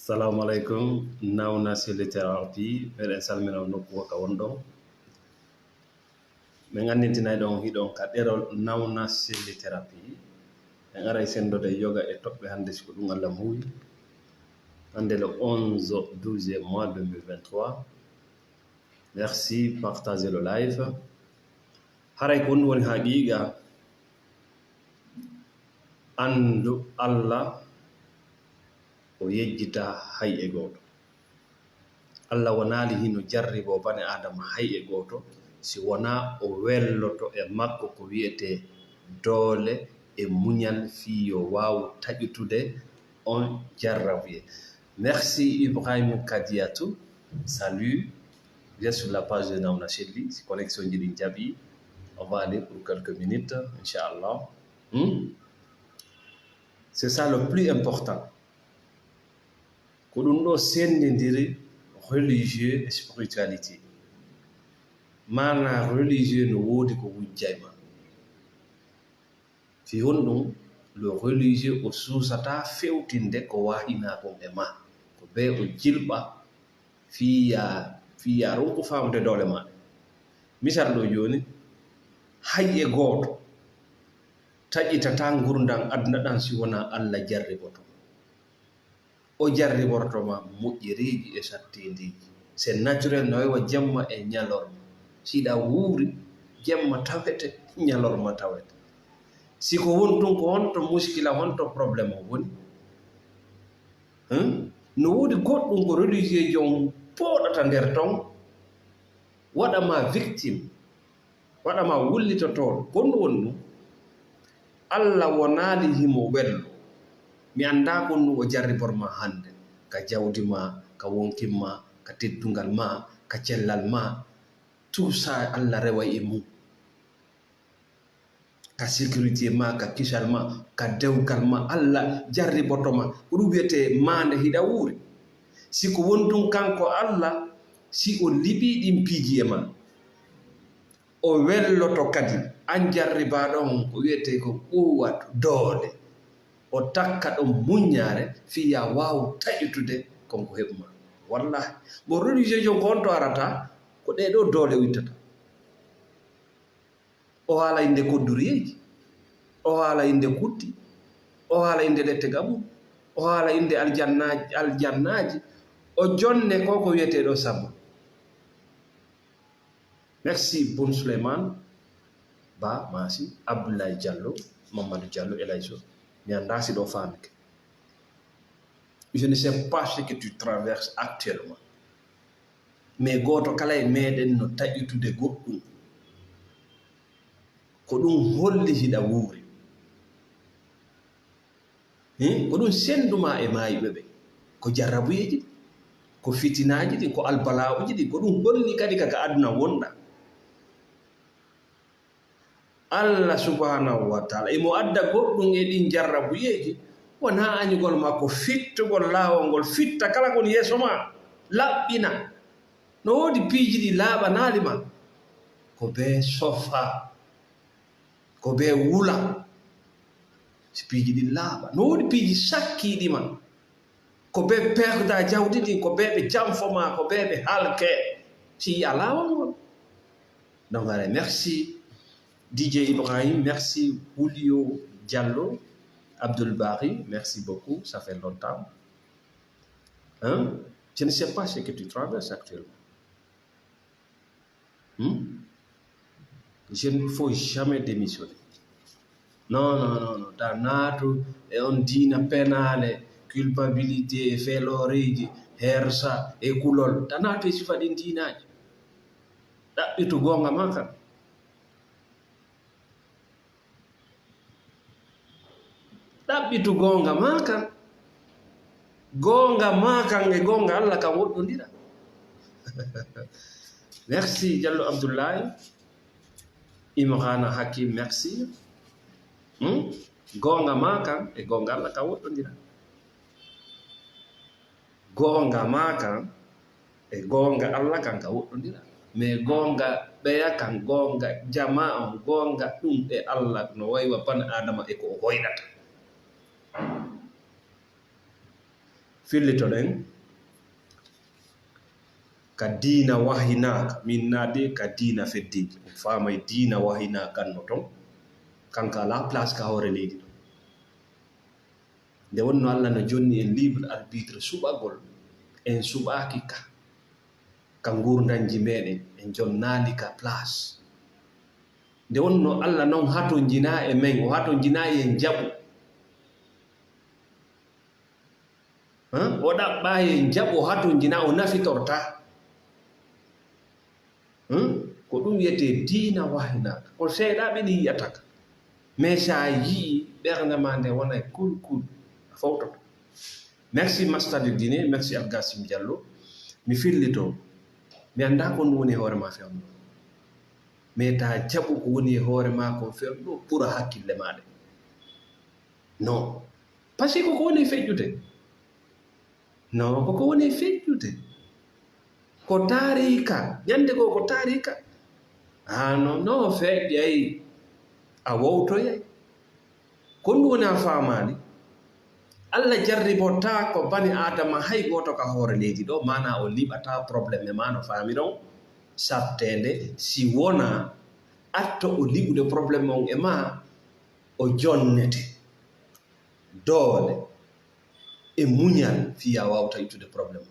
Assalamu alaikum. Nawna literapi ɓeɗe salmina nokku ka wonɗon min gandintinay ɗon hiɗon ka ɗerol nawna literapi en aray sendode yoga e toɓɓe hande siko ɗum Allah muuyi hande le 11 12 mois 2023. Merci, partagez le live. Haray ko woni haqiqa andu Allah o yejjita hay e goto. Allah wonali hino jarribo bani adama hay e goto si wona o welloto e makko ko wiyete doole e muñal fiyo waw taƴutude on jarrabuye. Merci Ibrahim Kadiatou. Salut, viens sur la page de Nawna Chelli. Si connexion jiɗi jaɓi, on va aller pour quelques minutes, Inch'Allah. C'est ça le plus important. Ko ɗum ɗo sendidiri religieux et spiritualité. Mana religieux no wodi ko wujjayma. Fi honɗum le religieux o susata fewtinde ko wahina kon e ma ko be o jilɓa fiya ronko famude dole maɗa. Misal ɗo joni hay e goto taƴitata gurdam aduna ɗan si wona Allah jarriboto. O jarribortoma moƴƴereji e sattediji. C'est naturel no wa jemma e ñalorma. Siɗa wuuri jemma tawete ñalorma tawete. Siko wontun ko honto muskila honto probléme o woni. No wodi goɗɗum ko religieux jon poɗata nder ton waɗama victime, waɗama wullitotoɗo. Gonɗo woni ɗum Allah wonali himo wello. Mi anda gonɗum o jarriborma hande ka jawdi ma, ka wonkinma, ka teddungal ma, ka cellal ma. Tout ça Allah reway e mum. Ka sécurité ma, ka kisal ma, ka dewgal ma, Allah jarribotoma. Ko ɗum wiyete mande hiɗa wuuri. Si ko wontun kanko Allah, si o liɓi ɗin piiji e ma, o welloto kadi an jarribaɗon ko wiyete ko ɓuwat doole. O takka ɗon muññare fiya waw taƴutude konko heɓma. Wallahi mo religieux jo ko honto arata ko ɗeɗo doole wittata. O haala inde kodduriyeji, o haala inde kutti, o haala inde lette gaɓu, o haala inde aljannaji, o jonne koko wiyeteɗo sabba. Merci Bon Suleiman Ba Masi, Abdoulaye Diallo, Mamadou Diallo, Elayso. Je ne sais pas ce que tu traverses actuellement. Mais goto kala e meɗen no taƴitude goɗɗum ko ɗum holli hiɗa wuuri. Ko ɗum senduma e mayiɓe ɓe ko jarrabuyeji ko fitinaji ɗi ko albalawuji ɗi ko ɗum holli kadi kaka aduna wonɗa. Allah subhanahu wa ta'ala imo adda goɗɗum e ɗin jarrabuyeji wona añugol makko fittugol laawol ngol fitta kala kon yeeso ma laɓɓina. No wodi piiji ɗi laaɓanali ma ko be sofa, ko be wula. Si piiji ɗi laaɓa. No wodi piiji sakkiɗi ma ko be perda jawdi ɗin, ko be ɓe jamfo ma, ko be ɓe halke. Si a laawol ngol. Donc merci DJ Ibrahim, merci Julio Diallo, Abdul Bari, merci beaucoup, ça fait longtemps. Je ne sais pas ce que tu traverses actuellement. Je ne faut jamais démissionner. Non. Danato e on dina penale, culpabilité, feloreji, hersa e kulol. Danato e sifaɗin dinaji. Ɗaɓɓitu gonga maka. Ɗaɓɓitu gonga maka. Gonga maka e gonga Allah kam woɗɗodira. Merci Diallo Abdoulaye. Imrana Hakim, merci. Gonga maka e gonga Allah kam woɗɗodira. Gonga maka e gonga Allah kam ka woɗɗodira. Mais gonga ɓeya kan gonga jama on gonga ɗum e Allah no waywa ban adama e ko o hoyɗata. fillito ɗen ka diina wahinaka min nade ka diina feddiji famay diina wahinaka no ton kanka la place ka hoore leydi ɗo nde wonno Allah no jonni en libre arbitre suɓagol en suɓaki ka gurdanji meɗen en jonnali ka place nde wonno Allah non hato jina e men o hato jina en jaɓu o ɗaɓɓa en jaɓu hato jina o nafitorta ko ɗum wiyete diina wahinaka ko seeɗa ɓeɗi yiyataka mais sa yii ɓernde ma nde wona kulkul a fawtoto. Merci Master de Dine, merci Algassim Diallo mi fillito mi anda ko ɗum woni hoore ma fewno mais ta jaɓu ko woni e hoore ma ko fewno ɓura hakkille maɗe non par ce que koko woni feƴƴude non koko woni feƴƴude ko taarika ñande goo ko taarika non feƴƴay a wowtoyay ko ɗum woni a faamani Allah jarribota ko bani adama hay goto ka hoore leydi ɗo mana o liɓata probléme ma no faamiron sattende si wona atto o liɓude probléme on e ma o jonnete doole e muñal fiya wawta ittude probléme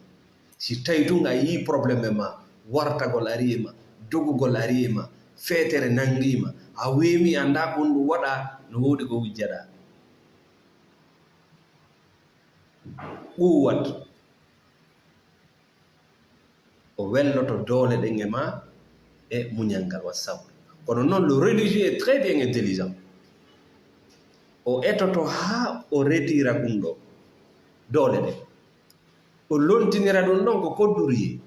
si tawi tun a yi probléme ma wartagol ari e ma dogugol ari e ma feetere nangima a weemi anda ko ɗum waɗa no woodi ko wujjaɗa ɓuwat o welloto doole ɗen e ma e muñal ngal wat sabru kono noon le religieux est très bien intelligent o etoto ha o retira ɗum ɗo doole ɗen o lontinira ɗum ɗon ko kodduriye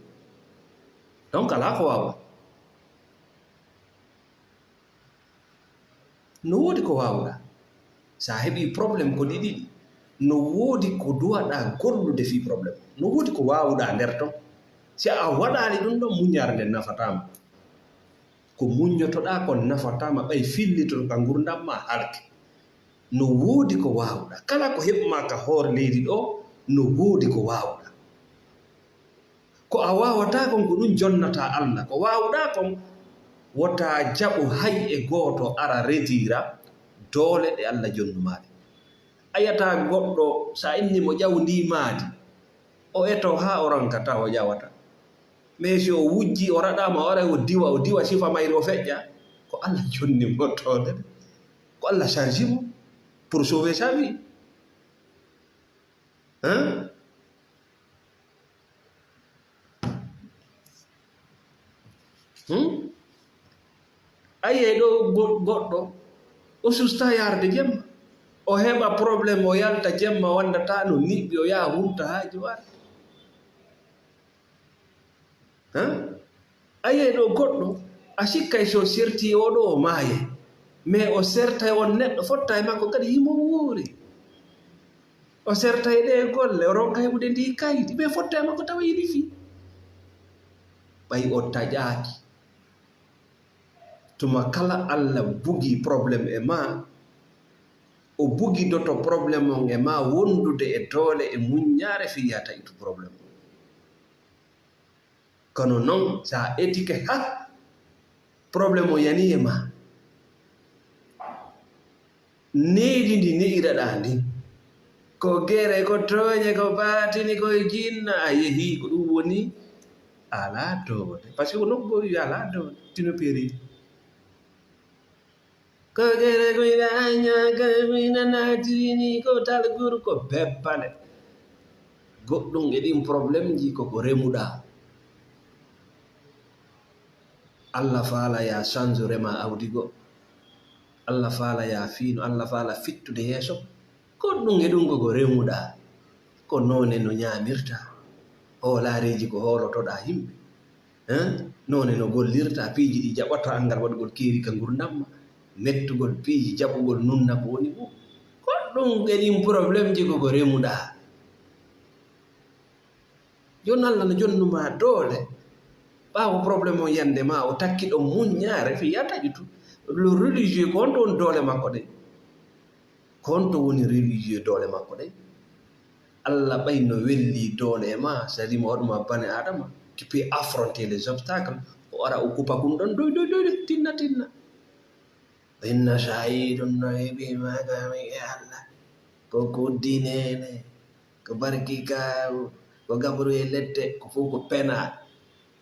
donc ala ko wawa no woodi ko wawɗa sa heɓi probléme ko ɗiɗiɗi no woodi ko duwaɗa gollude fi probléme no woodi ko wawuɗa nder ton si a waɗali ɗum ɗon muñare nden nafatama ko muñotoɗa kon nafatama ɓay fillitoto ka gurdam ma halke no woodi ko wawuɗa kala ko heɓma ka hoore leydi ɗo no woodi ko wawuɗa ko a wawata kon ko ɗum jonnata Allah ko wawuɗa kon wota jaɓu hay e goto ara retira doole ɗe Allah jonnumaɗe ayata goɗɗo sa inni mo ƴawndi maadi o eto ha o rankata o ƴawata mais si o wujji o raɗama wara o diwa sifa mayri o feƴƴa ko Allah jonni mo toode ko Allah chargi mo pour sauver sa vie aye ɗo goɗɗo o susta yarde jemma o heɓa probléme o yalta jemma wandata no niɓɓi o yaha humta haaji wara aye ɗo goɗɗo a sikkay so serti oɗo o maaye mais o sertay on neɗɗo fotta e makko kadi yimo wuuri o sertay ɗe golle o ronka heɓude ndi kaydi mais fotta e makko tawa yiɗi fi ɓay o taƴaaki tuma kala Allah bugi probléme e ma o bugidoto probléme on e ma wondude e doole e muññare fi yata itu probléme kono noon sa etike ha probléme o yani e ma needi ndi ne'iraɗa ndi ko gere ko tooñe ko baatini koye jinna a yehi ko ɗum woni ala doole par ce que nokko wi ala doole tino péri ko gere ko ina añaga ina natini ko talgur ko beppane goɗɗum e ɗin probléme ji koko remuɗa Allah faala ya change rema awdi go Allah faala ya fiino Allah faala fittude yeeso goɗɗum e ɗum koko remuɗa ko noone no ñamirta hoolareji ko hoolotoɗa yimɓe noone no gollirta piiji ɗi jaɓata angal waɗugol keeri ka gurdamma mettugol piiji jaɓugol nunna ko woni ɗum goɗɗum e ɗin probléme ji koko remuɗa joni Allah no jonnuma doole ɓaawo probléme o yande ma o takki ɗo muññaare fi yataƴi tu le religieux ko honto woni doole makko ɗe ko honto woni religieux doole makko ɗe Allah ɓayno welli doole ma sadima waɗuma bane adama tu peux affronter les obstacles o ara o kupa kum ɗon doy tinna inna shahidun no heɓi magami e Allah ko kuddinene ko barki kaw ko gabru e ledde ko fof ko penal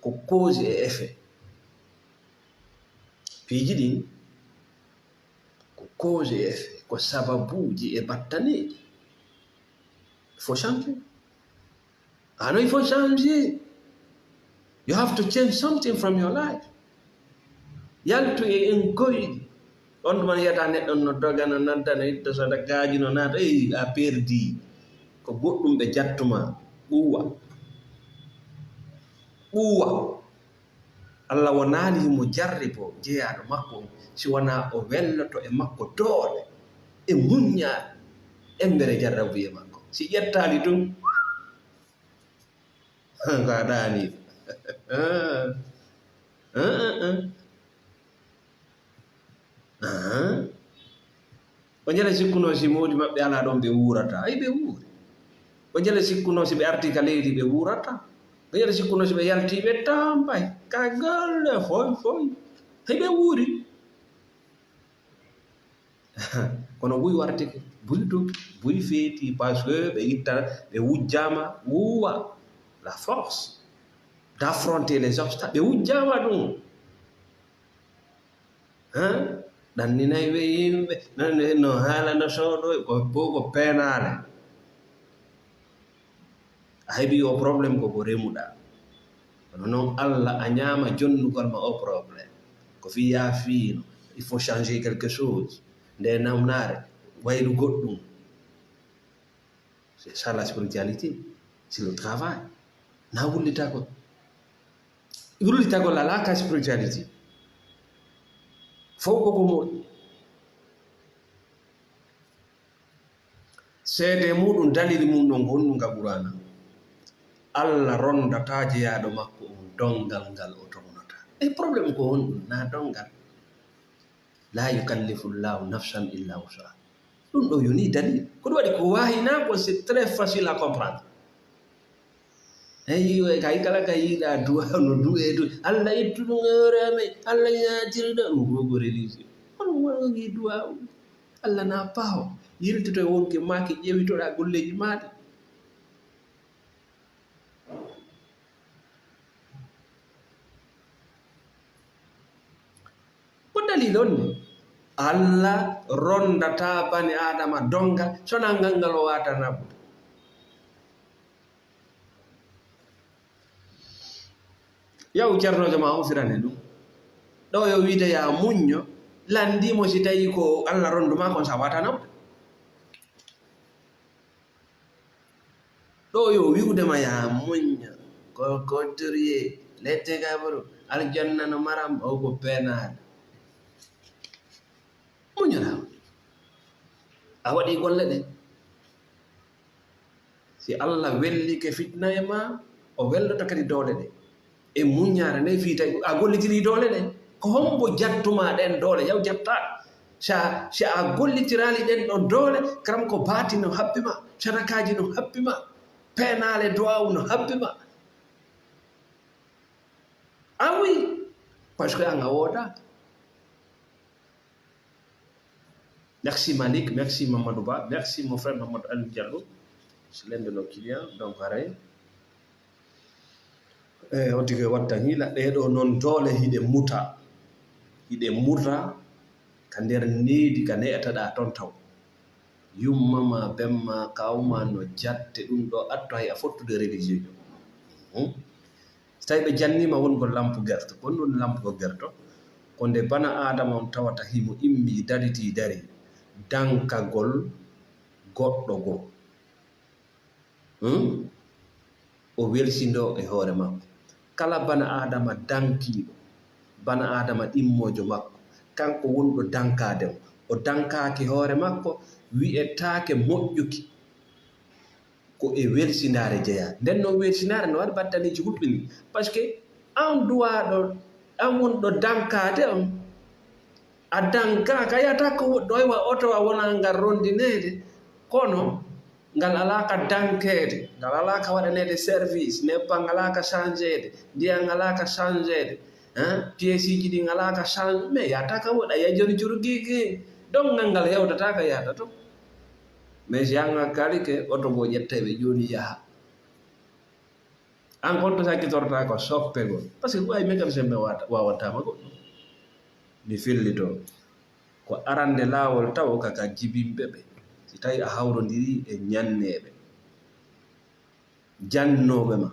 ko cause et effet piiji ɗin ko cause et effet ko sababuji e battaneji il faut changer. I know il faut changer. You have to change something from your life. Yaltu e en koyɗi on man yiyata neɗɗo no doga no nanta no itta sadakaji no naata a perdi ko goɗɗum ɓe jattuma ɓuuwa Allah wonali himo jarribo jeeyaɗo makko si wona o welloto e makko doole e muññaade embere jarrabuye makko si ƴettali tun ko aɗani o jele sikkuno si moodi maɓɓe ala ɗon ɓe wurata ay ɓe wuuri o jele sikkuno si ɓe arti ka leydi ɓe wurata o jele sikkuno si ɓe yalti ɓe tambay ka galle foy hay ɓe wuuri kono ɓuy wartike ɓuy dogi ɓuy feeti par ce que ɓe itta ɓe wujjama wuwa la force d'affronter les obstacles ɓe wujjama ɗum ɗanninayi ɓe yimɓe no haala no sooɗo ko penale a heɓi o probléme koko remuɗa kono noon Allah a ñaama jonnugol ma o probléme ko fiya fiino il faut changer quelque chose nde namnare wayru goɗɗum c'est ça la spiritualité c'est le travail na wullitagol ala ka spiritualité fof koko moƴƴi seede muɗum dalili mum ɗon gonɗunga ɓurana Allah rondata jeyaɗo makko dongal ngal o tognota e probléme ko honɗum na dongal la yukallifu llahu nafsan illa wusaha ɗum ɗo yoni dalil ko ɗum waɗi ko wahina ko c'est très facile à comprendre eyi kay kala ka yiiɗa duwa no duwe Allah ittuɗum hooreme Allah yajirɗa ɗum gogo religieux hono waɗogi duwa Allah na paho yiltito e wonke maki ƴewitoɗa golleji maɗi ko dalil on ne Allah rondata bani adama dongal sona ngal o watana ɓuta yaw ceernojo ma hofirane ɗum ɗo yo wiide ya muñño landimo si tawi ko Allah ronduma kon sa watanam ɗo yo wiwdema ya muñño ko couturier lette gabru aljanna no maram o ko penade muñana a waɗi golle ɗe si Allah wellike fitna e ma o welloto kadi doole ɗe e muññare nde fi tawi a gollitiri doole ɗen ko hombo jattuma ɗen doole yaw jatta si a gollitirali ɗen ɗon doole karam ko baati no habbima sadakaji no habbima penale duwawu no habbima a wi par ce que an a woda. Merci Malik, merci Mamadou Ba, merci mon frère Mamadou Alou Diallo, c'est l'un de nos clients, donc pareil. On dit que wattani la ɗeɗo non doole hiɗe muta ka nder needi ka ne'ataɗa ton taw yummama bemma kawma no jatte ɗum ɗo atto hay a fottude religieux jo so tawi ɓe jannima wongol lampu gerto kon ɗum lampugo gerto ko nde bana adama on tawata himo immi dariti dari dankagol goɗɗo goo o welsindo e hoore makko kala bana adama dankiɗo bana adama ɗimmojo makko kanko wonɗo dankademo o dankaki hoore makko wi'etake moƴƴuki ko e welsinare jeeya nden noon welsinare no waɗi battaniji huɓɓini par ce que an duwaɗo an wonɗo dankade on a dankaka yiyata ko ɗo wa otowa wona ngal rondinede kono ngal alaka dankede, ngal alaka waɗanede service, nebbam ngalaka changede, ndiyam ngalaka changede, pièce ji ɗi ngalaka change, mais yata ka woɗa ya joni jurgigi donc ngal hewdata ka yahata to. mais yanga kali ke oto bo ƴetteɓe joni yaha an gonto sakkitorta ko soppegol par ce que way mécanicien ɓe wawatama goɗɗum mi fillito ko arande laawol taw kaka jibinɓe ɓe si tawi a hawrodiri e ñanneɓe jannoɓe ma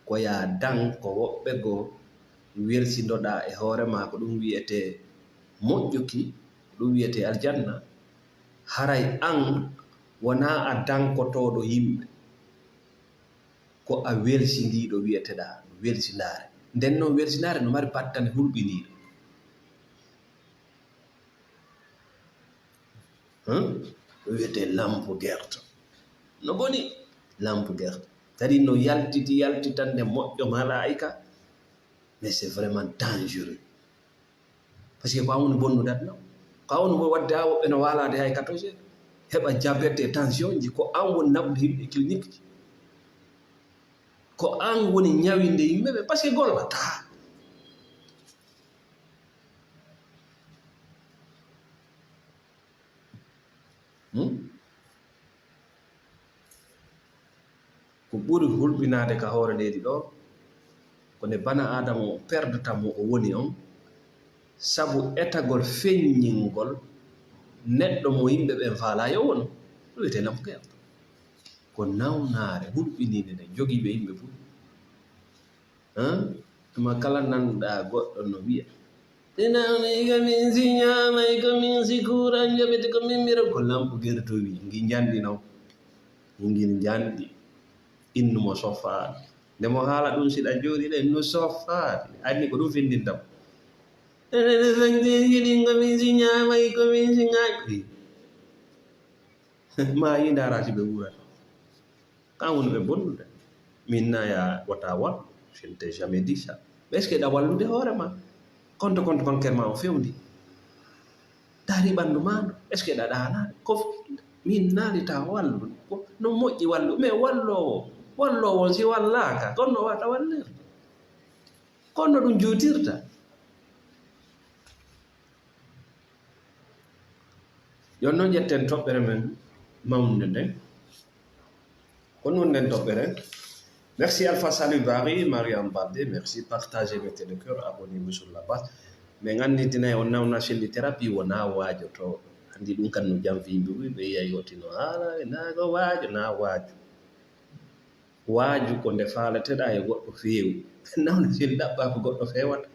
ko ya dan ko woɓɓe goo welsindoɗa e hoorema ko ɗum wiyete moƴƴuki ɗum wiyete aljanna haray an wona a dankotoɗo yimɓe ko a welsindiɗo wiyeteɗa welsinare nden noon welsinare no mari battane hulɓiniɗo wiyete lampe guerte no boni lampe guerte kadi no yaltitande moƴƴo malaika mais c'est vraiment dangereux parce que ko awoni bonnude aduna ko awoni wadde a woɓɓe no walade hay 14 heures heɓa diabète et tension ji ko an woni naɓude yimɓe clinique ji ko an woni ñawinde yimɓeɓe par ce que gollata ko ɓuri hulɓinade ka hoore leydi ɗo kone bana adama o perdata mo o woni on sabu etagol feññingol neɗɗo mo yimɓe ɓe faala yo won ɗum wiyete lampe guerte ko nawnare hulɓinide nde jogiiɓe yimɓe fof tuma kala nanɗa goɗɗo no wiya tinawne kamin si ñamay kamin si kuran jaɓete komin mira ko lampe guerte wi ngi janɗi naw ngin janɗi innumo soffaade ndemo haala ɗum siɗa jooɗi ɗe no soffaade anni ko ɗum findintam ɗin komin si ñamay komin si ŋaƴi ma yi ndara si ɓe wurata kan woni ɓe bonnude min naya wata wallu je ne t'ai jamais dit ça mais est ce que ɗa wallude hoorema compte bancaire ma o fewndi daari ɓanndu maɗo est ce que ɗa ɗanade ko min naalita wallu no moƴƴi wallu mais wallowo si wallaka konno wata wallirde konno ɗum juutirta yon noon ƴetten toɓɓere men mawnde nden ko non nden toɓɓere. Merci Alpha Salut Barry, Mariam Baldé, merci. Partagez, mettez le cœur, abonnez-vous sur la base. Mais ngandi tina on nawna selli thérapie wona waajoto andi ɗum kan no jam fiɓe ɓe yeyotino ala nago waajo na waaju ko nde faaleteɗa e goɗɗo feewi nawna selli ɗaɓɓa ko goɗɗo fewata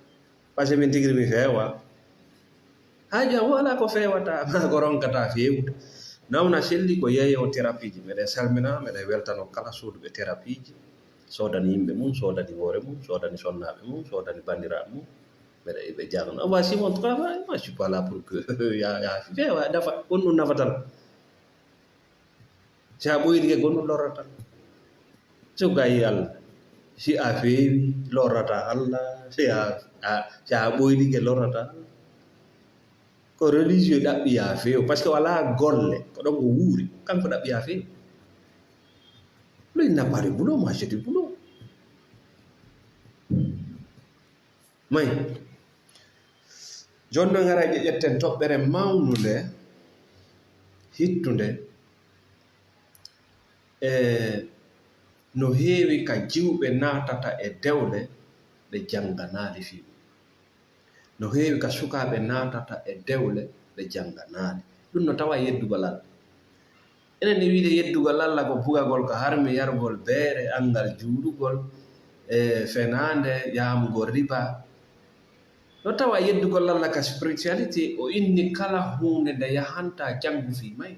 par ce que min tigiri mi feewa haja wala ko fewata ma ko ronkata fewude nawna selli ko yeeyo thérapie ji meɗen salmina meɗen weltano kala suuduɓe thérapie ji sodani yimɓe mum sodani hoore mum sodani sonnaɓe mum sodani bandiraɓe mum ɓe jagno voici mon travail moi je suis pas là pour que ya feewa dafa on ɗum nafatan si a ɓoyri ke gonɗum lorratan so gayi Allah si a feewi lorrata Allah si a ɓoyri ke lorrata Allah ko religieux ɗaɓɓi ya feew par ce que wala golle ko ɗon ko wuuri kanko ɗaɓɓi ya feew lui n'a pas de boulot moi j'ai du boulot may joni noon haraji ƴetten toɓɓere mawnude hittunde no heewi ka jiwɓe natata e dewle ɓe jannganaali fiw no heewi ka sukaaɓe natata e dewle ɓe jannganaali ɗum no tawa yeddugol Allah enen ni wiide yeddugol Allah ko bugagol ko harmi yargol beere angal juuɗugol e fenaande yaamugol riba no tawa yeddugol Allah ka spiritualité o inni kala hunde nde yahanta janngu fi may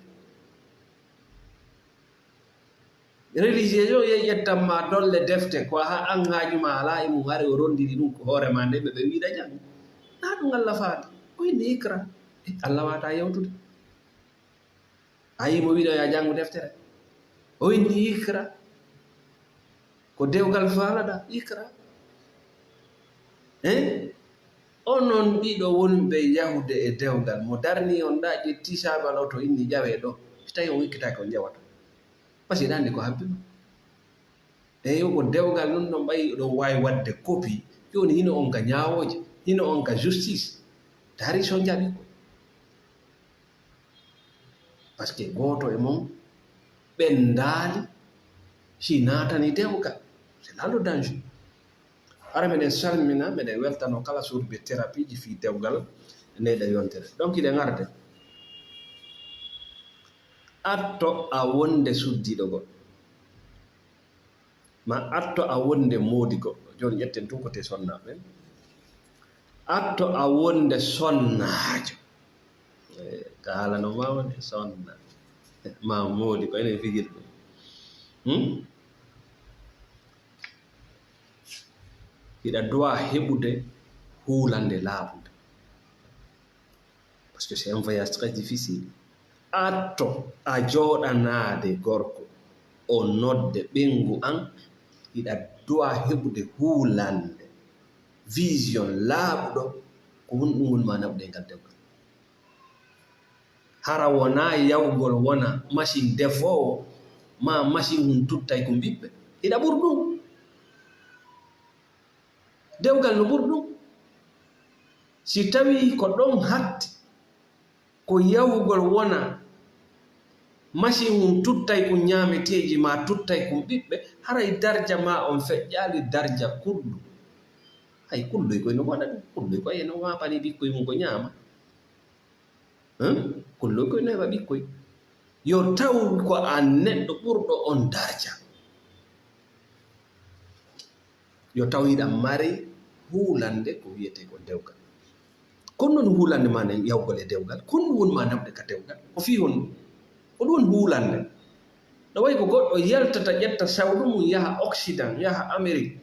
religieux yo yettanma dolle defte ko an haajuma ala e mum ari o rondiri ɗum ko hoorema nde ɓe wiiɗa jang na ɗum Allah faati o inni ikra Allah wata yewtude a yimo wiiɗo ya janngu deftere o inni ikra ko dewgal faalaɗa ikra onon ɗiɗo wonɓe yahude e dewgal mo darni on ɗa ƴetti sabal o to inni ƴawe ɗo so tawi on wikkitake on ƴewata parce que ɗandi ko habbima eyi ko dewgal non no ɓayi ɗon wawi wadde copie joni hino on ka ñawoje hino on ka justice dari so jaɓi ko par ce que goto e mon ɓendaali si natani dewgal c'est là le danger ara meɗen salmina meɗen weltano kala surɓe thérapie ji fi dewgal ndeɗe yontere donc iɗe garde atto a wonde suddiɗo goɗɗo ma atto a wonde moodi goɗɗo joni ƴetten tun kote sonnaɓe atto a wonde sonnajo ka haalano mawde sonna ma moodi ko enen fijiri ɗum hiɗa dowa heɓude huulande laaɓude parce que c'est un voyage très difficile atto a jooɗanaade gorko o nodde ɓengu an hiɗa dowa heɓude huulande vision laaɓuɗo ko woni ɗum woni ma naɓude ngal dewgal hara wona yawgol wona machine defowo ma machine hum tuttay ko ɓiɓɓe hiɗa ɓuri ɗum dewgal no ɓuri ɗum si tawi ko ɗon hatti ko yawgol wona machine hum tuttay ko ñaameteeji ma tuttay ko ɓiɓɓe haray darja ma on feƴƴaali darja kurɗu hay kulloy koye no waɗa ɗum kulloy koye no waapani ɓikkoye mum ko ñaama kulloy koye no heɓa ɓikkoy yo taw ko a neɗɗo ɓurɗo on darja yo taw hiɗa mari huulande ko wiyete ko dewgal kono noon huulande ma nen yawgol e dewgal kono ɗum woni ma naɓde ka dewgal ko fi hon ko ɗum woni huulande no wayi ko goɗɗo yaltata ƴetta sawɗu mum yaha Occident yaha Amérique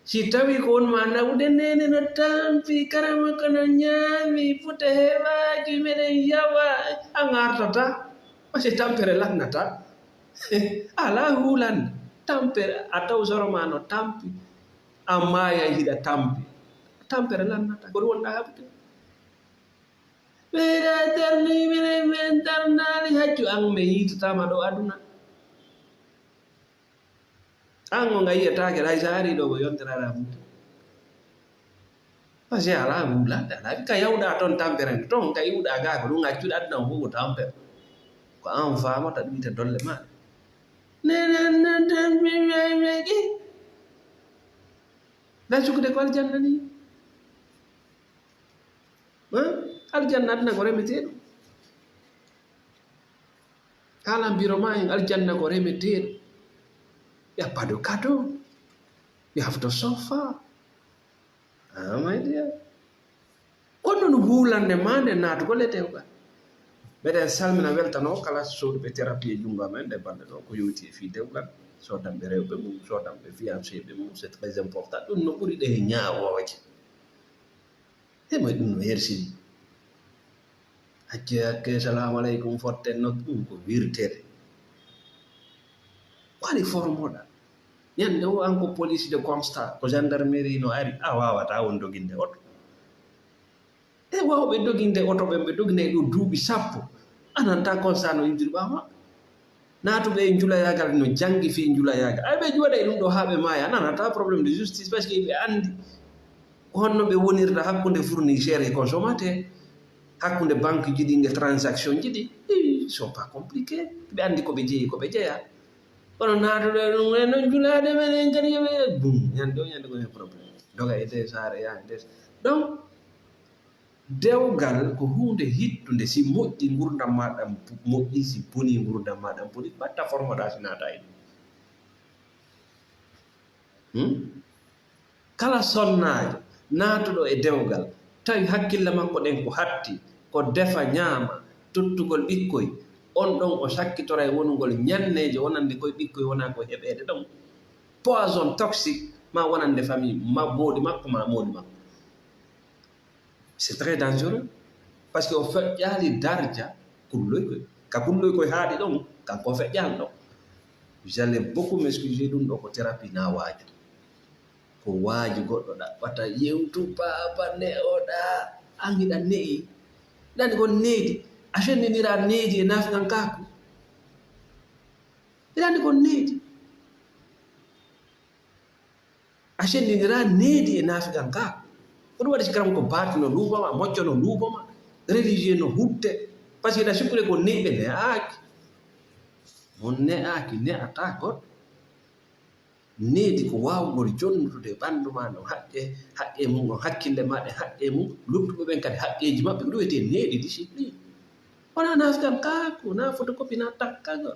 si tawi ko wonma nawde nene no tampi karama kono ñaami futa heɓaji meɗen yawa a gartata parce que tampere lannata ala huulande tampere a taw soroma no tampi a maaya hiɗa tampi tampere lannata koɗum wonɗa haɓde ɓeyɗa darni minen men darnali haccu an mi yitatama ɗo aduna an o nga yiyatake ɗay sa ari ɗo ko yontere ala huude parce que ala huulande ala ka yawɗa toon tampere nde toon ka yiwɗa ga ko ɗum accuɗe aduna o fof ko tampere ko an famata ɗum wiyta dolle maɗa nenannatanmimemeki nda cukude ko aljanna ni aljanna aduna ko remeteɗo kala mbiro ma en aljanna ko remeteɗo y a pas de cadeau you have to suffer my dear kono no huulande ma nde naatugol e dewgal mbeɗen salmina weltano kala soduɓe thérapie e junngo amen nde balɗe ɗo ko yowti e fi dewgal sodanɓe rewɓe mum sodanɓe fiancé ɓe mum c'est très important ɗum no ɓuri ɗe ñaawoje hemoy ɗum no hersini hakke salamu aleykum fotten no ɗum ko wirtere waɗi formoɗa ñande o an ko police de constat ko gendarmerie no ari a wawata won doginde oto e wawɓe doginde oto ɓe dogine ɗo duuɓi sappo ananta constat no yidiri ɓama natuɓe e julayagal no jangi fi julayagal ay ɓe jooɗa ɗum ɗo ha ɓe maya nanata probléme de justice par ce que ɓe andi honno ɓe wonirta hakkude fournisseur e consommateur hakkude banque jiɗi nge transaction jiɗi ils sont pas compliqué ɓe andi koɓe jeeyi koɓe jeeya kono naatuɗo ɗum e noon julade men kadi yoɓe bum ñande o ñande kone probléme doga e nde saare yaha ndes donc dewgal ko hunde hittude si moƴƴi gurdam maɗam moƴƴi si boni gurdam maɗam boni batta formoɗa si naata e ɗum kala sonnajo naatuɗo e dewgal tawi hakkille makko ɗen ko hatti ko defa ñaama tottugol ɓikkoy on ɗon o sakkitora e wonugol ñanneje wonande koye ɓikkoy wona ko heɓede ɗon poison toxique ma wonande famille ma moodi makko ma moodi makko c'est très dangereux par ce que o feƴƴaali darja kulloy koy ka kulloy koye haaɗi ɗon kanko feƴƴaali ɗon j'allais beaucoup m'excuser ɗum ɗo ko thérapie na waaji ko ko waaji goɗɗo ɗaɓɓata yewtu baaba ne'oɗa an hiɗa ne'i ɗani kon needi a fenninira needi e nafigan kaku ɗani kon needi a fenninira needi e nafigan kaku ko ɗum waɗi sikaram ko baati no luubama mocco no luubama religieux no hutte par ce que ɗa sikkure ko neɓɓe ne'aaki mon ne'aaki ne'ata goɗɗo needi ko waawgol jonnude ɓanndu ma no haqqe mum on hakkille maɗa haqqe mum luttuɓe ɓen kadi haqqeji maɓɓe ko ɗum wiyete needi discipline wona naftan kaako na photocopie na takkago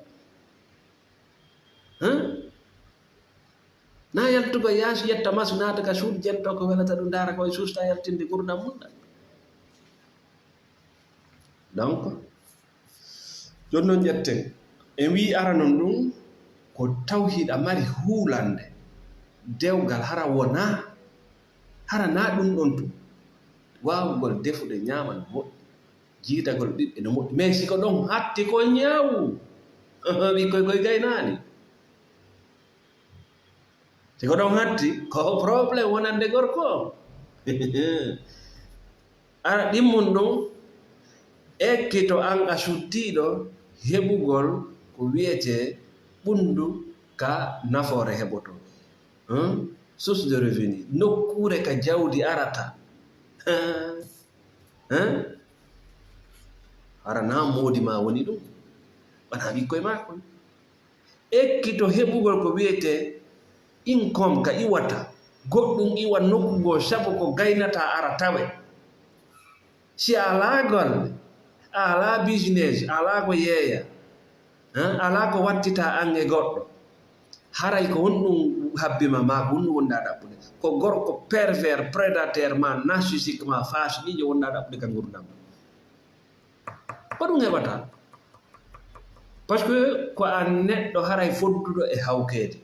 na yaltugo yaasi yetta masu naata ka suudu jento ko welata ɗum ndaara koye suusta yaltinde gurdam muɗɗa donc joni noon ƴetten en wi aranon ɗum ko tawhiɗa mari huulande dewgal hara wona hara na ɗum ɗon tu waawugol defude ñaama no moƴƴi jiidagol ɓiɓɓe no moƴƴi mais siko ɗon hatti ko ñaawu wi koye gaynaani siko ɗon hatti ko probléme wonande gorko ara ɗimmum ɗum ekkito an a suttiiɗo heɓugol ko wiyete ɓundu ka nafoore heɓoto source de revenu nokkure ka jawdi arata hara na moodi ma woni ɗum wana ɓikkoye makon ekkito heɓugol ko wiyete income ka iwata goɗɗum iwa nokkugo sabu ko gaynata ara tawe si alagol ala business ala ko yeeya ala ko wattita an e goɗɗo haray ko honɗum habbima ma ko honɗum wonɗa ɗaɓɓude ko gorko pervers prédateur ma narcissique ma fasinijo wonɗa ɗaɓɓude ka gurdam ko ɗum heɓata par ce que ko a neɗɗo haray fodduɗo e hawkede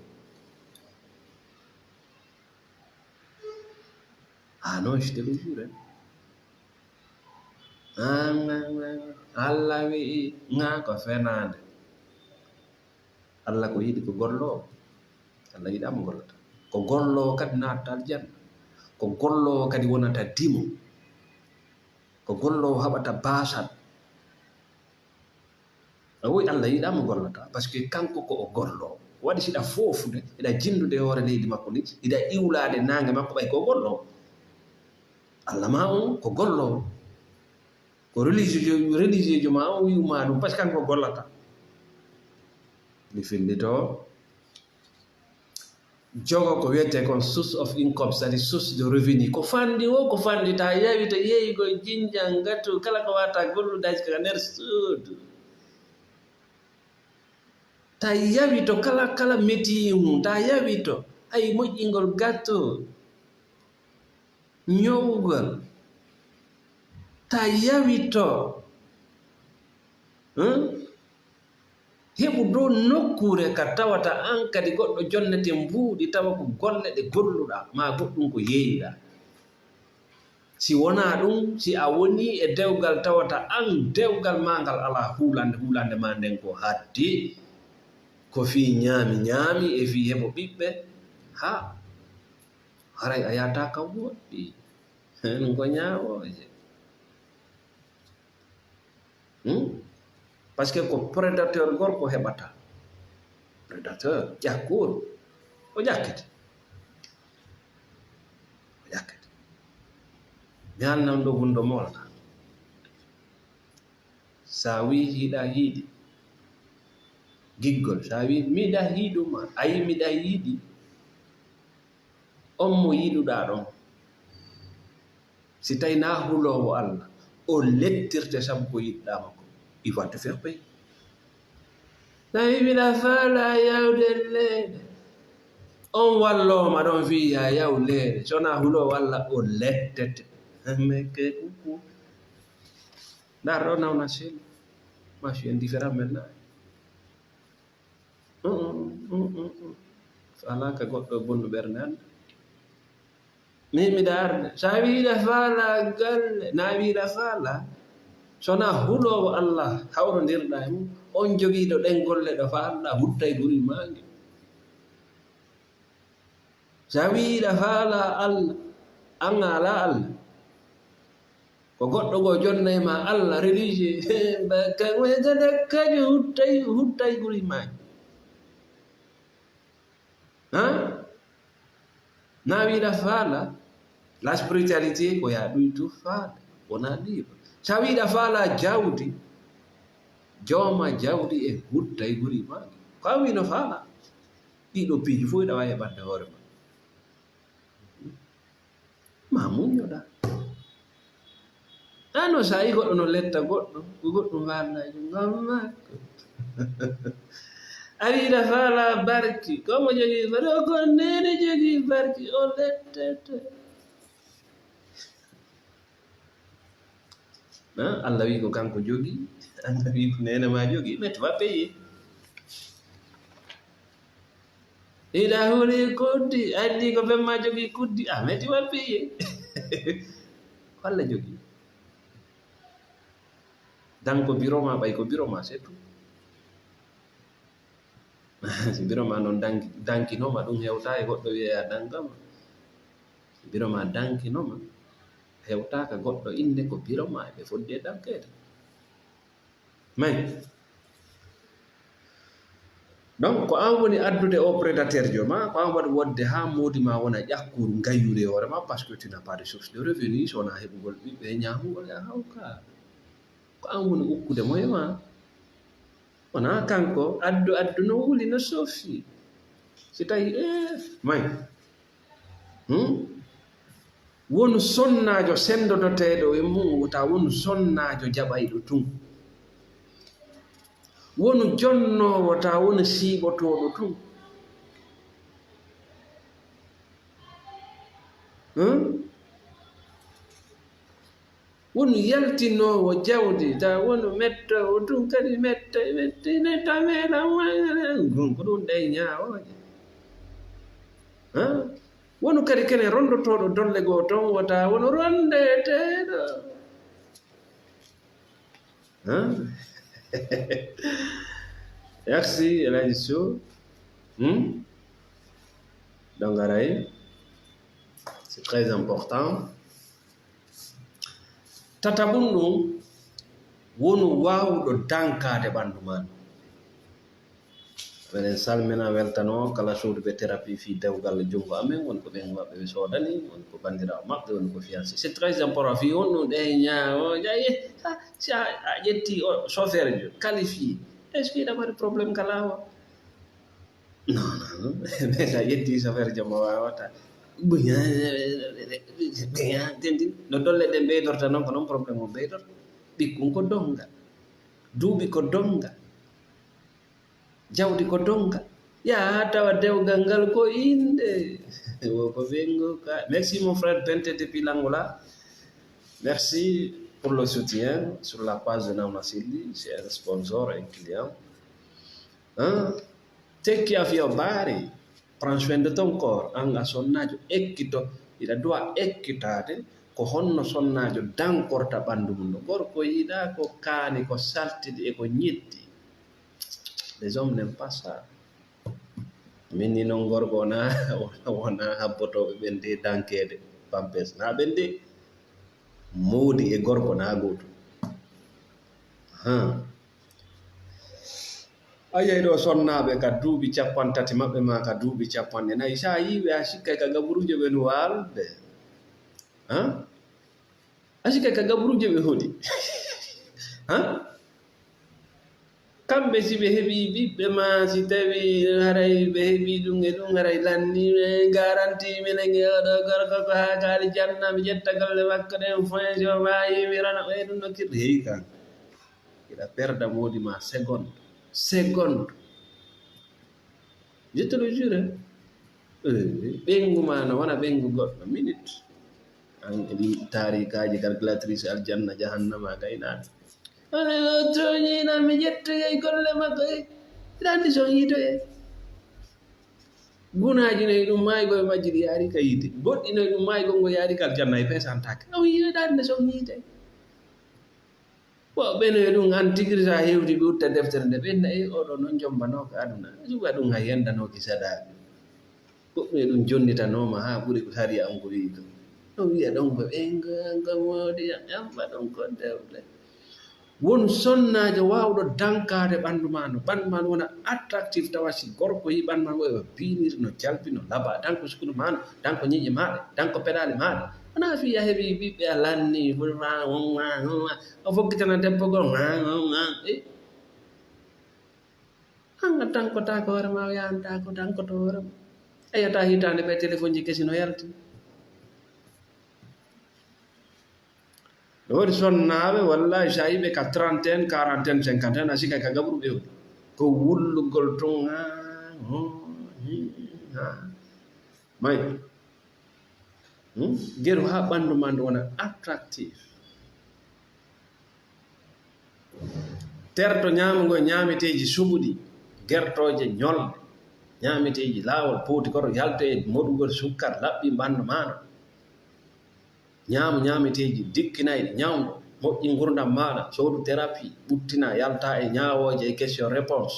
non je te le jure Allah wi nga ko fenande Allah ko yiɗi ko gollo Allah yiɗama gollata ko gollo kadi natta aljanna ko gollo kadi wonata dimo ko gollo haɓata basal woy Allah yiɗama gollata par ce que kanko ko o gollo waɗi siɗa fofude eɗa jindude hoore leydi makko ni iɗa iwlade nange makko ɓay ko gollo Allah ma on ko gollo ko religieux jo ma on wiwma ɗum par ce que kanko gollata mi fillito jogo ko wiyete kon source of income c'est-à-dire source de revenu ko fandi o ko fandi ta yawi to yeeyigo jinjan gatu kala ko wata golludaji ka nder suudu ta yawi to kala métier mum ta yawi to ay moƴƴingol gatto ñowgol ta yawi to heɓu dow nokkure ka tawata an kadi goɗɗo jonnete mbuuɗi tawa ko golle ɗe golluɗa ma goɗɗum ko yeeyiɗa si wona ɗum si a woni e dewgal tawata an dewgal ma ngal ala hulande ma nden ko haddi ko fi ñaami e fi heɓo ɓiɓɓe ha haray a yata ka woɗɗi ɗum ko ñaawoje par ce que ko prédateur gorko heɓata prédateur ƴakkuɗo o ƴakkete mi halnan ɗo hundo molta sa wi hiɗa yiiɗi giggol sa wi miɗa yiɗuma ayi miɗa yiiɗi on mo yiɗuɗa ɗon si tawi na hulowo Allah o lettirte sabu ko yiɗɗama ko il va te faire payer tawi miɗa faala yawde leeɗe on walloma ɗon wiya yaw leeɗe sona hulowo Allah o lettete mais que coucou ndar ɗo nawna sel ma je suis indifférent maintenant ala ka goɗɗo bonnu ɓernde anda min miɗa arde sa wiɗa faala galle na wiɗa faala sona hulowo Allah hawrodirɗa e mum on jogiiɗo ɗen golle ɗo faalɗa hutta e guri mangi Sawiɗa faala Allah an ala Allah ko goɗɗo go jonna e ma Allah religie kañum huttay ɓuri maji na wiɗa faala la spiritualité ko ya ɗuytu faala wona libre sa wiɗa faala jawdi jawma jawdi e huttay ɓuri maji ko a wino faala ɗiɗo piiji fof ɗa wawi heɓande hoore ma muñoɗa no sa yi goɗɗo no letta goɗɗo ko goɗɗum faalajo gammakko a wiɗa faala barki komo jogii barki o ko nene jogii barki o lettete Allah wi ko kanko jogii Allah wi ko nene ma jogii mais tu vas payer ida huri kuddi andi ko femma jogii kuddi mais tu vas payer Allah jogii dan ko biro ma ɓay ko biro ma c'est tout si biro ma noon dankinoma ɗum hewta e goɗɗo wiya dankama si biro ma dankinoma hewtaka goɗɗo inde ko biro ma ɓe fodde dankede may donc ko an woni addude o prédateur jo ma ko an waɗi wodde ha modi ma wona ƴakkuru gayyude hoorema par ce que tu n'as pas de source de revenu sowona heɓugol ɓiɓɓe ñamugol e hawka ko an woni ukkude moye ma wona kanko addu no wuli no soffi si tawi may wonu sonnajo sendodoteɗo e mum ta wonu sonnajo jaɓayɗo tun wonu jonnowo ta wonu siiɓotoɗo tun wonu yaltinowo jawdi ta wonu mettowo tun kadi mettineta meɗan ko ɗum ɗay ñawoje wonu kadi kene rondotoɗo dolle goo ton wota wonu rondeteɗo merci Elhaji Sow donc aray c'est très important tataɓum ɗum wonu wawuɗo dankade ɓandu man eɗen salmina weltano kala soduɓe thérapie fi dewgal junggo amen wonko ɓen maɓɓe ɓe sodani wonko bandiraɓe maɓɓe woni ko fiancé c'est très important fi on ɗum ɗe ñawo jaye si a ƴetti chauffeur jo qualifié est ce que iɗa waɗi probléme ka lawa non mais sa ƴetti chauffeur jo mo wawata no dolle ɗe ɓeydorta noon ko noon probléme o ɓeydorta ɓikkun ko donga duuɓi ko donga jawdi ko donga ya tawa dewgal ngal ko inde ko vengo ka merci mon frère Bente depuis l'Angola merci pour le soutien sur la page de Naouna Sylvie c'est un sponsor un client tekki afiya baari prends soin de ton corps anga sonnajo ekkito ida doa ekkitade ko honno sonnajo dankorta ɓandu mum no gorko yiɗa ko kaani ko saltidi e ko ñitti les hommes n'aiment pas ça min ni noon gorko wona habbotoɓe ɓende dankede pampes na ɓende mawdi e gorko na goto a yeyi ɗo sonnaɓe ka duuɓi 30 maɓɓe ma ka duuɓi 40 sa yiɓe a sikkay ka gaburuje ɓe no walde a sikkay ka gaburuje ɓe hoɗi kamɓe si ɓe heɓi ɓiɓɓe ma si tawi haray ɓe heɓi ɗum e ɗum haray lanni garanti minen e oɗo gorko ko ha kaali janna mi ƴetta golle makko ɗen foin so wawi mi rana ɓe ɗum no kirɗi heyi kan iɗa perda modi ma seconde je te le jure ɓengu ma no wona ɓengu goɗɗo minute an tarikaji calculatrice aljanna jahannama gaynaɗe toñina mi ƴettoyey golle makko ɗanndi son yitoye gunaji noyi ɗum maygo e majji ɗi yaari ka yite goɗɗi noyi ɗum maygo ngo yaari ka aljanna e pesantake on yiyo ɗanndi son yite ɓenoye ɗum an tigiri sa hewti ɓe utta deftere nde ɓenna oɗo noon jombanoka aduna suga ɗum hay yendanoki saɗaɓe goɗɗum e ɗum jonnitanoma ha ɓuri ko sari am ko wi ɗum ɗo wiya ɗon ko ɓenga modi ƴamba ɗon ko dewle won sonnajo wawɗo dankade ɓandu ma no wona attractive tawa si gorko yi ɓandu ma woɓe biniri no jalbi no laba danko sukunu ma no danko ñiƴe maɗe danko peɗale maɗe wona fiya heeɓi ɓiɓɓe a lanni o fokkitana debbo gol hanga dankotako hoore ma o yahantako dankoto hoore ma eyata hitande ɓe téléphone ji kesi no yalti ɗo waɗi sonnaɓe wallahi sa yiɓe ka 30 40 50 a sika ka gaɓru ɓewɗi ko wullugol ton may geru ha ɓandu ma ndu wona attractive terto ñamugo ñameteji suɓuɗi gertoje ñolɗe ñameteji lawol pooti koto yalte e moɗugol sukkar laɓɓi ɓandu maɗa ñameteji dikkinayɗe ñawɗo moƴƴi gurdam maɗa sodu thérapie ɓuttina yalta e ñawoje e question réponse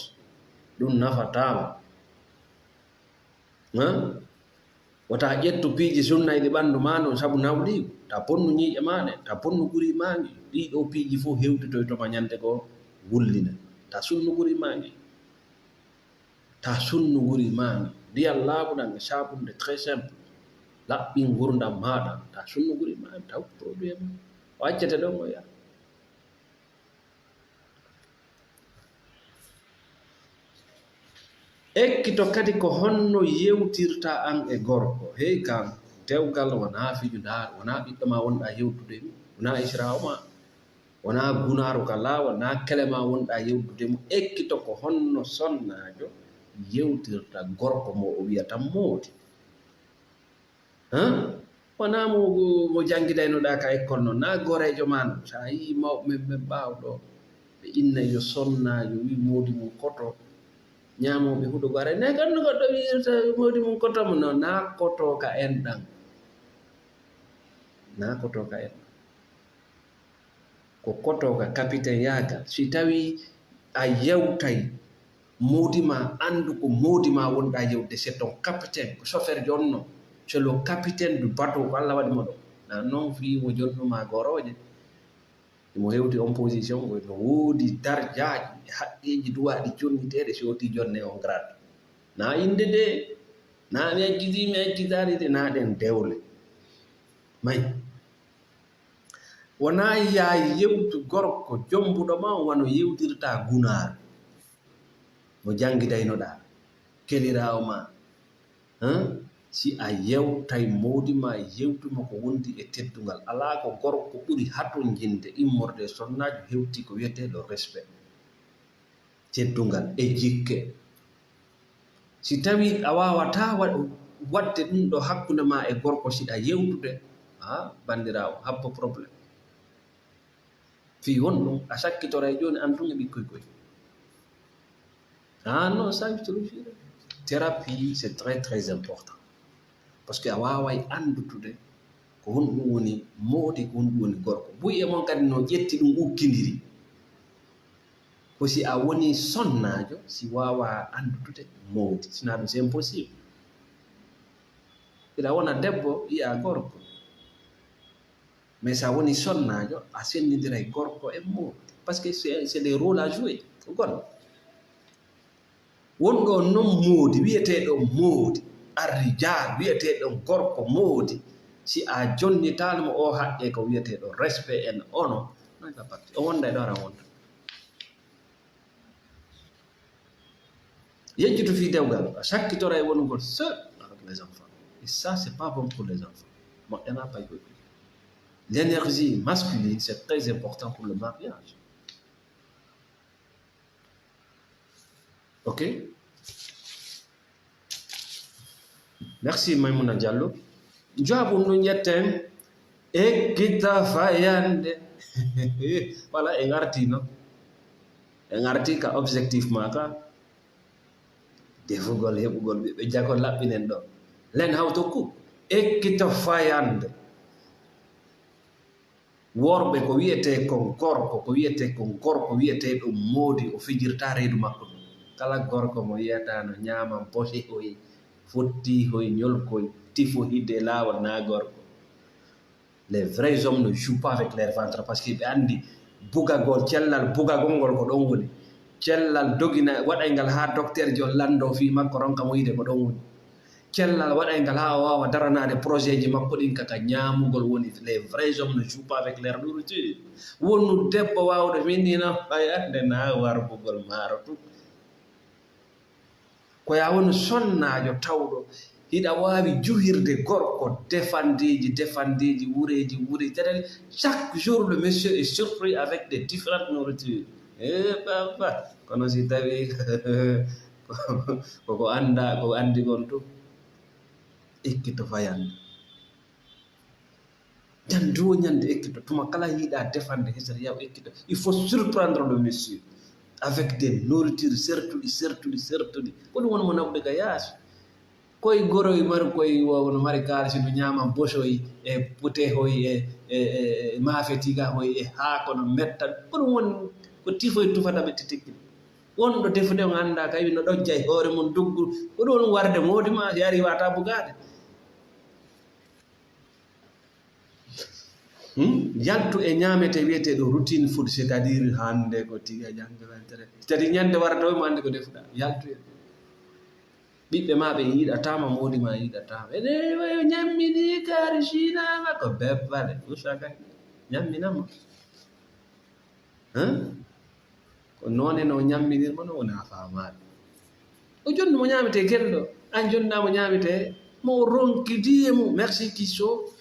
ɗum nafatama wota ƴettu piiji sunnayɗi ɓandu ma non saabu nawɗigo ta ponnu ñiiƴe maɗe ta ponnu ɓuuri mangi ɗiɗo piiji fof hewtitoytoma ñande ko wullina ta sunnu ɓuuri mangi ta sunnu ɓuuri mangi ndiyam laaɓuɗam e sabunde très simple laɓɓin gurdam maɗa ta sunnu ɓuuri mangi taw produit ma o accete ɗon o yaha ekkito kadi ko honno yewtirta an e gorko hey kam dewgal wona fiju ndaar wona ɓiɗɗo ma wonɗa yewtude wona israo ma wona gunaru ka laawol na kele ma wonɗa yewtude mo ekkito ko honno sonnajo yewtirta gorko mo o wiyata moodi wona mo jangguidaynoɗa ka école noon na gorejo ma no sa yi mawɓe men ɓe ɓawɗo ɓe inna yo sonnajo wi moodi mum koto ñamoɓe huɗo gara ne gandu goɗɗo wirta moodi mum koto mo no na koto ka en ɗan na koto ka en ko koto ka capitaine yagal si tawi a yewtay moodi ma andu ko moodi ma wonɗa yewde c'est ton capitaine ko chauffeur jonno c'est le capitaine du bateau ko Allah waɗi mo ɗo na noon fimo jonnuma goroje imo hewti on position no woodi darjaji e haqqeji duwaɗi jonniteɗe si woti jonne on grade na inde de na mi accitari de na ɗen dewle may wona ya yewtu gorko jombuɗo ma wano yewtirta gunaar mo jangguidaynoɗa kelirawo ma si a yewtay mawdi ma yewtuma ko wondi e teddugal ala ko gorko ɓuri haton jinde immorde sonnajo hewti ko wiyete le respect teddugal e jikke si tawi a wawata wadde ɗum ɗo hakkude ma e gorko siɗa yewtude bandirawo habbo probléme fi won ɗum a sakkitoray joni an tun e ɓikkoy koy non ça je te le jure thérapie c'est très très important parce que a waway andutude ko honɗum woni moodi ko honɗum woni gorko buy e mon kadi no ƴetti ɗum ukkidiri ko si a woni sonnajo si wawa andutude moodi sina ɗum c'est impossible ila wona debbo yiya gorko mais sa woni sonnajo a sendidiray gorko e moodi par ce que c'est des rôles à jouer ko gonɗo wonɗo noon moodi wiyeteɗo moodi arrijal wiyeteɗon gorko moodi si a jonnitanimo o haqqe ko wiyeteɗo respect en ono non ka parti o wonda e ɗo ara wonda yejjutu fi dewgal a sakkitora e wonugol seul avec les enfants et ça c'est pas bon pour les enfants moƴƴana pay koy l'énergie masculine c'est très important pour le mariage ok merci Maimouna Diallo jabum ɗum ƴetten ekkita fayande voilà en arti ka objectif ma ka defugol heɓugol ɓiɓɓe jago laɓɓinen ɗo len hawto ku ekkita fayande worɓe ko wiyete kon gorko ko wiyete kon gorko wiyete ɗum moodi o fijirta reedu makko ɗum kala gorko mo yiyata no ñaaman bosi oyi fotti hoye ñolkoye tifo hidde laawol na gorko. Les vrais hommes ne jouent pas avec leur ventre parce que ɓe andi bugagol cellal bugagol ngol ko ɗon woni cellal dogina waɗay ngal ha docteur jo lando fi makko ronka mo yide ko ɗon woni cellal waɗay ngal ha o wawa daranade projet ji makko ɗin kaka ñamugol woni. Les vrais hommes ne jouent pas avec leur nourriture. wonu debbo wawɗo minnino ay ande na warbugol maaro tu ko ya woni sonnajo tawɗo hiɗa wawi juhirde gorko defandiji wureji tadani chaque jour le monsieur est surpris avec des différentes nourritures. Papa kono si tawi koko anda ko andi gon tu ekkito fayande jandu ñande ekkito tuma kala yiɗa defande hesere yaw ekkito. Il faut surprendre le monsieur avec des nourritures sertuɗi ko ɗum woni mo nawde ga yaasi koye goroy mari koye wono mari kaalisi no ñaman bosoyi e putehoy e mafetiga hoy e haako no metta ko ɗum woni ko tifoye tufataɓe titikki wonɗo defude on anda kayi no ɗojja e hoore mum duggu ko ɗum woni warde modima yari wata bugade. Yaltu e ñamete wiyeteɗo routine food c'est à dire hande ko tiga janggalantere tadi ñande warata mo ande ko defuɗa yaltu e ɓiɓɓe ma ɓe yiɗatama modi ma yiɗatama ene wayo ñammini kaari sinama ko bebbale usaka ñamminama ko noone no ñamminirmo no wona famaɓe o jonni mo ñamete gelɗo an jonnamo ñamete mo ronkidi e mum. Merci Kisso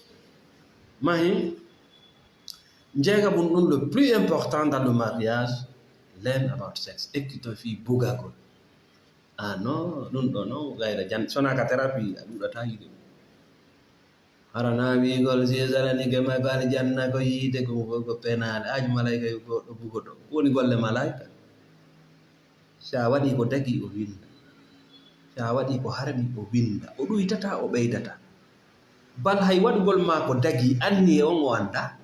mahi jeega mum ɗum le plus important dans le mariage learn about sex ekkito fi bugagol. Non ɗum ɗo noon gayra jan sona ka thérapie a ɗuɗata yiide harana wigol sesaranike ma ko ala janna ko yiide ko ko penade aji malayika goɗɗo bugoto woni golle malayika. sa waɗi ko dagi o winda sa waɗi ko harmi o winda o ɗuytata o ɓeydata bal hay waɗugol ma ko dagi anni e on o anda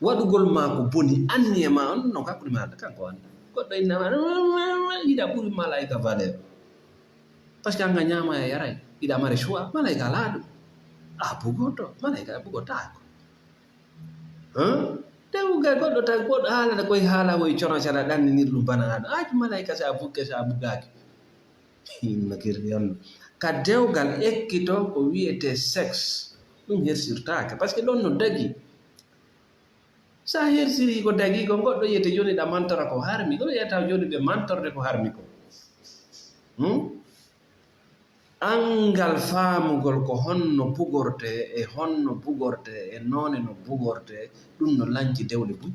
waɗugol ma ko boni anni e ma on no kakkude ma kanko anda goɗɗo innama yiɗa ɓuri malayika valeur par ce que anga ñama e yaray iɗa mari choix malayika laaɗum a bugoto malayika bugotako dewga goɗɗo tan goɗɗo haalata koye haala woye cono saɗa ɗanninir ɗum bana aɗo aji malayika sa bukke sa bugaki makirde on ka dewgal ekkito ko wiyete sexe ɗum hersirtake par ce que ɗon no dagi sa hersiri ko dagi ko goɗɗo yiyete joni ɗa mantora ko harmi ɗo yiyata joni ɓe mantorde ko harmi ko angal faamugol ko honno bugorte e honno bugorte e noone no bugorte ɗum no lanci dewle bu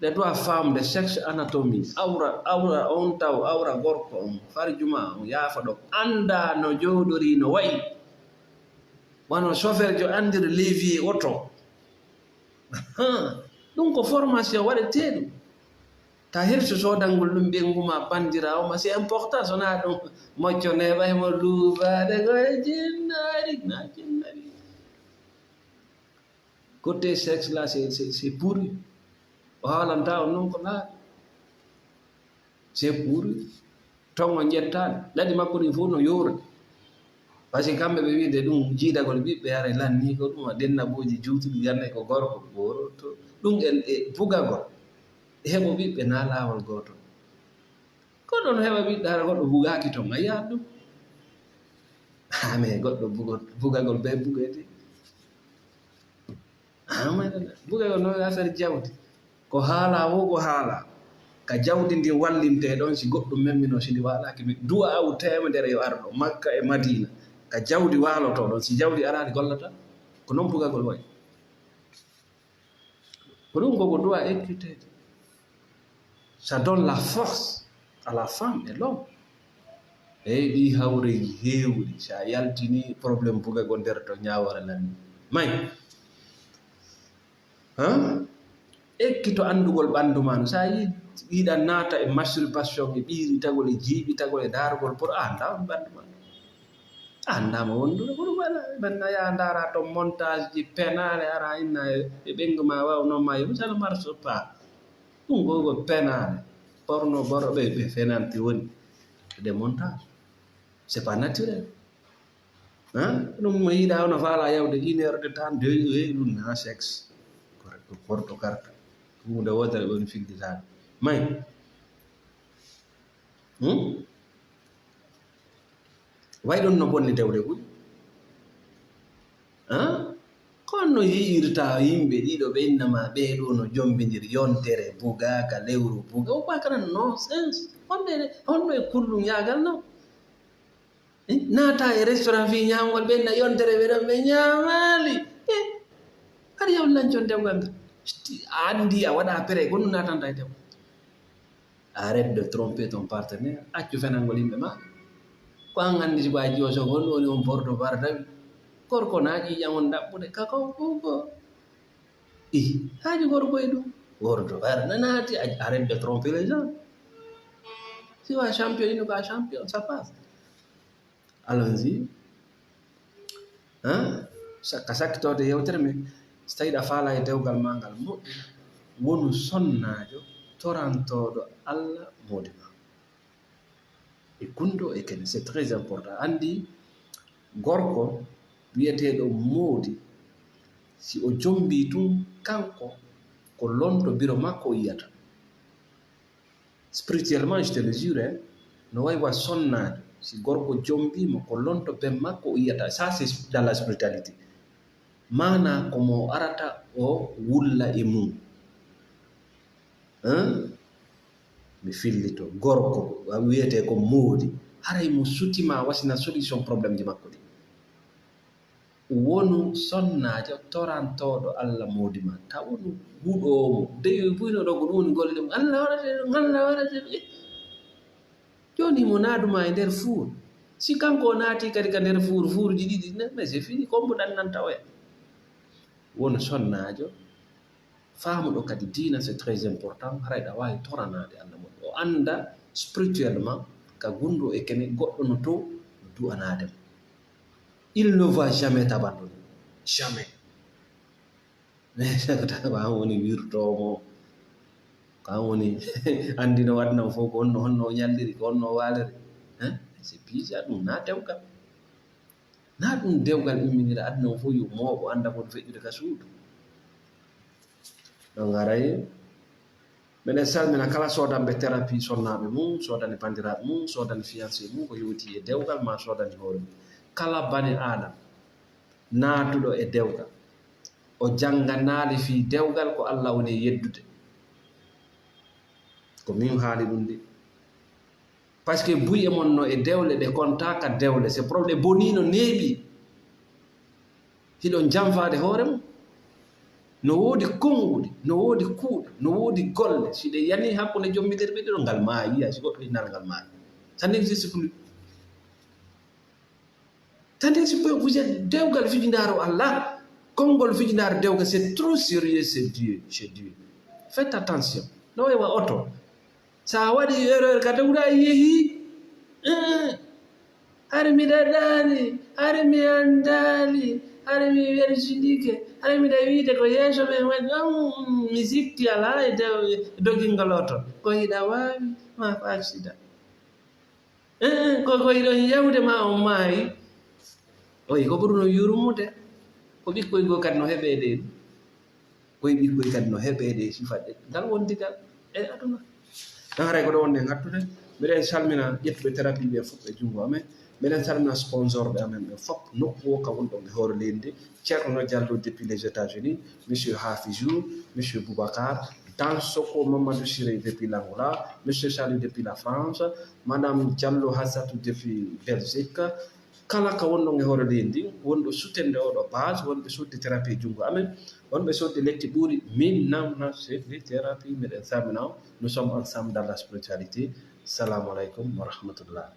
ɗe doit famde sexe anatomie awra on taw awra gorko on farjuma on yaafa ɗo anda no jooɗori no wayi wono chauffeur jo andiri levier auto ɗum ko formation waɗeteɗum ta hirsu sodangol ɗum ɓenguma bandirawo ma c'est important sona ɗum mocco neɓaymo luubade koye jinnari na jinnari côté sexe là c'est pourri o haalanta on noon ko laaɓi c'est pourri tongo jettaɗe ɗaɗi makko ɗin fof no yoora par ce que kamɓe ɓe wiide ɗum jiidagol ɓiɓɓe ara lanni ko ɗum a dennaɓoji juutuɗi yanne ko gorko goroto ɗum e bugagol heɓo ɓiɓɓe na laawol gootol goɗɗo no heɓa ɓiɓɓe hara goɗɗo bugaki toon a yiyaat ɗum mais goɗɗo bugagol be bugete bugagol no affaire jawdi ko haala wo ko haala ka jawdi ndin wallinte ɗon si goɗɗum memmino sidi waalaki mi duwa aw temedere yo arɗo makka e madina ka jawdi waaloto ɗon si jawdi arani gollata ko noon bugagol wayi ko ɗum koko duwa équitede. Ça donne la force à la femme et l'homme. Et ɗi hawreji heewɗi sa yaltini probléme bugagol nder to ñawore lanni may ekkito andugol ɓandu ma no sa yiɗa naata e masturbation e ɓiiri tagol e jiiɓi tagol e darugol pour andama ɓandu ma andama wondude ko ɗum waɗa maintenant ya dara to montage ji penale ara inna e ɓengu ma wawno ma yo ça ne marche pas ɗum gogo penale porno boroɓe ɓe fenanti woni des montages c'est pas naturel. ɗum mo yiɗa ono faala yawde 1 heure de temps 2 heures ɗum na sexe ko porto carte hunde wotere ɓe on filditade may way ɗon no bonni dewle ɓuri kono no yi'irta yimɓe ɗiɗo ɓe innama ɓeeɗo no jombidiri yontere bugaka lewru buga o bakara nonsense honno e kullum yagal no naata e restaurant fi ñamgol ɓenna yontere ɓe ɗon ɓe ñamali har yaw lancon dewgal ngal andi a waɗa pré gonnu natanta e dewgal arrête de tromper ton partenaire accu fenangol yimɓe ma ko an andi siko a jiwa so gon woni on porto par dawi gorko naaƴi ƴamon ɗaɓɓude kakaw ɓugo haji gorko e ɗum wordo bar nanati arrête de tromper les gens si wa champion ino ka champion ça passe. Allons-y ka sakkitode yewtere men so tawi ɗa faala e dewgal ma ngal moƴƴi wonu sonnajo torantoɗo Allah moodi ma e kundo e kene c'est très important. Andi gorko wiyeteɗo moodi si o jombi tum kanko ko londo biro makko o yiyata spirituellement, je te le jure no way wa sonnajo si gorko jombimo ko lonto be makko o yiyata. Ça c'est dans la spiritualité mana komo arata o wulla e mum mi fillito gorko wiyete ko moodi haray mo sutima wasina solution probléme ji makko ɗi wonu sonnajo torantoɗo Allah moodi ma ta wonu huɗomo dewi buyno ɗo ko ɗum woni golle ɗum Allah waɗate joni mo naaduma e nder fuur si kanko o naati kadi ka nder fuurji ɗiɗi mais c'est fini kombo ɗannanta oya wonu sonnajo faamuɗo kadi diina c'est très important harayɗa wawi toranade Allah moɗi o anda spirituellement ka gundo e kene goɗɗo no to no du'anademo. Il ne va jamais t'abandonner. Jamais. Mais kan woni wirtomo kan woni andi no waɗnam fof ko honno ñalliri ko honno waliri c'est bizarre ɗum na dewgal na ɗum dewgal imminira aduna o fof yo mooɓo anda ko feƴƴude ka suudu ɗon haray mbeɗen salmina kala sodanɓe thérapie sonnaɓe mum sodani bandiraɓe mum sodani fiancé mum ko yowti e dewgal ma sodani hoore mum kala bani adam naatuɗo e dewgal o janganaali fi dewgal ko Allah woni yeddude ko min haali ɗum de par ce que buye mon no e dewle ɗe kontaka dewle c'est probléme bonino neeɓi hiɗon jamfade hoore mum no woodi konguɗi no woodi kuuɗe no woodi golle si ɗe yani hakkunde jommitirɓe ɗiɗo ngal maayi si goɗɗo innal ngal maayi ça n'existe plus. Tandis que vous êtes dewgal fijindaro Allah kongol fijindaro dewgal c'est trop sérieux c'est Dieu chez Dieu. Faites attention no way wa oto sa waɗi erreur ka dewɗa yeehi har mi ɗaɗɗani har mi andali har mi werjidike har miɗa wiide ko yeeso ɓe waɗi mi sikki ala e dogingol oto ko hiɗa wawi ma ko accident ko hiɗon yawde ma on maayi oyi ko ɓurno yurmude ko ɓikkoy go kadi no heɓede ɗum koye ɓikkoy kadi no heɓede sifaɗe ngal wondigal e aduna ɗon haray ko ɗo wonde hattude mbiɗen salmina ƴettuɓe thérapie ɓe fof ɓe junngo amen mbiɗen salmina sponsor ɓe amen ɓe fof nokku o ka wonɗon e hoore leydi ndi Ceerno Diallo depuis les États-Unis monsieur Hafizou monsieur Boubacar Dansoko Mamadou Siré depuis l'Angola monsieur Salou depuis la France madame Diallo Hassatou depuis Belgique kala ka wonɗon e hoore leydi ndi wonɗo sutende oɗo base wonɓe sodde thérapie junngo amen wonɓe sodde lekki ɓuuri 1000 namna sodde thérapie mbiɗen salmina o nous sommes ensemble dans la spiritualité. Assalamu alaikum wa rahmatullah.